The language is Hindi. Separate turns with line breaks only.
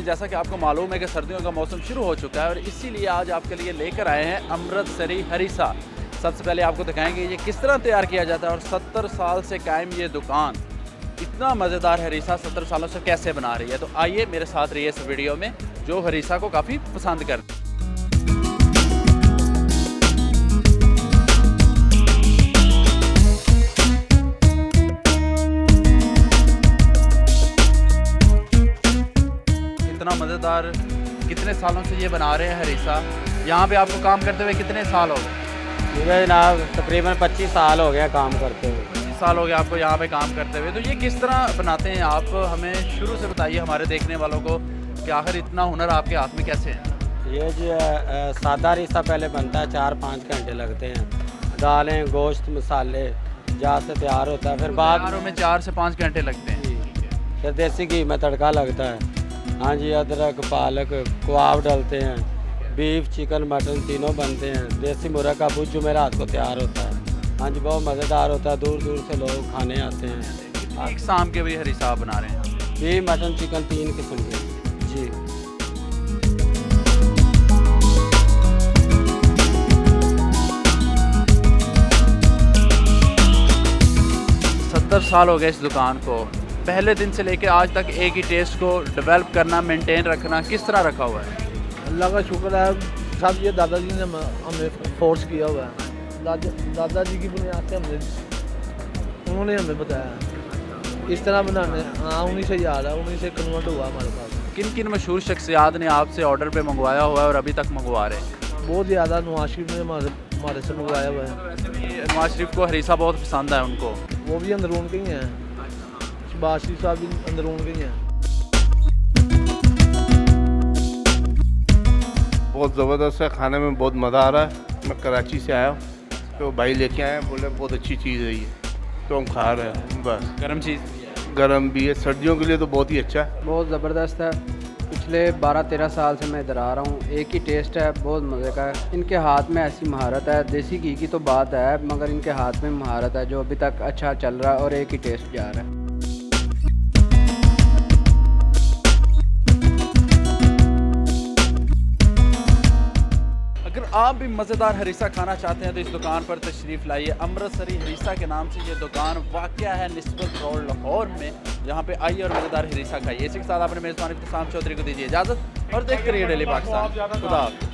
जैसा कि आपको मालूम है कि सर्दियों का मौसम शुरू हो चुका है और इसीलिए आज आपके लिए लेकर आए हैं अमृतसरी हरीसा। सबसे पहले आपको दिखाएंगे ये किस तरह तैयार किया जाता है और 70 साल से कायम ये दुकान इतना मज़ेदार हरीसा 70 सालों से कैसे बना रही है। तो आइए मेरे साथ रहिए इस वीडियो में जो हरीसा को काफ़ी पसंद करते हैं। इतना मज़ेदार कितने सालों से ये बना रहे हैं हरीसा। यहाँ पे आपको काम करते हुए कितने साल हो गए?
मुझे जनाब तकरीबन 25 साल हो गया काम करते हुए।
25 साल हो गए आपको यहाँ पे काम करते हुए। तो ये किस तरह बनाते हैं आप, हमें शुरू से बताइए हमारे देखने वालों को कि आखिर इतना हुनर आपके हाथ में कैसे है।
ये जो है सादा रिश्ता पहले बनता है, 4-5 घंटे लगते हैं। दालें, गोश्त, मसाले जहाँ से तैयार होता है, फिर बाद
में 4 से 5 घंटे लगते हैं।
फिर देसी घी में तड़का लगता है। हाँ जी, अदरक, पालक, कबाब डलते हैं, बीफ, चिकन, मटन तीनों बनते हैं। देसी मुर्गा का भुज जुमेरात को तैयार होता है। हाँ जी, बहुत मज़ेदार होता है, दूर दूर से लोग खाने आते हैं।
एक शाम के भी हरीसा बना रहे हैं।
बीफ, मटन, चिकन 3 किस्म के जी।
70 साल हो गए इस दुकान को। पहले दिन से लेकर आज तक एक ही टेस्ट को डेवलप करना, मेंटेन रखना किस तरह रखा हुआ है?
अल्लाह का शुक्र है, सब ये दादाजी ने हमें फोर्स किया हुआ है। दादाजी की बुनियाद से उन्होंने हमें बताया इस तरह बनाने। हाँ, उन्हीं से याद है, उन्हीं से कन्वर्ट हुआ हमारे पास।
किन किन मशहूर शख्सियात ने आपसे ऑर्डर पे मंगवाया हुआ है और अभी तक मंगवा रहे हैं?
बहुत ज़्यादा नवाज शरीफ ने हमारे से मंगवाया हुआ है।
वैसे भी नवाज शरीफ को हरीसा बहुत पसंद है उनको।
वो भी अंदरून के ही हैं, शहबाज शरीफ साहब भी अंदरून के ही हैं।
बहुत ज़बरदस्त है, खाने में बहुत मज़ा आ रहा है। मैं कराची से आया हूँ, तो भाई लेके आए हैं, बोले बहुत अच्छी चीज़ है ये, तो हम खा रहे हैं। बस
गर्म चीज़,
गर्म भी है, सर्दियों के लिए तो बहुत ही अच्छा है।
बहुत ज़बरदस्त है। पिछले 12-13 साल से मैं इधर आ रहा हूँ। एक ही टेस्ट है, बहुत मज़े का है। इनके हाथ में ऐसी महारत है, देसी घी की तो बात है, मगर इनके हाथ में महारत है जो अभी तक अच्छा चल रहा है और एक ही टेस्ट जा रहा है।
अगर आप भी मज़ेदार हरीसा खाना चाहते हैं तो इस दुकान पर तशरीफ़ लाइए। अमृतसरी हरीसा के नाम से ये दुकान वाक़या है निस्बत रोड लाहौर में। यहाँ पे आइए और मज़ेदार हरीसा खाइए। इसी के साथ आपने मेज़बान इब्तिसाम चौधरी को दीजिए इजाज़त और देखते रहिए डेली पाकिस्तान। खुदा हाफ़िज़।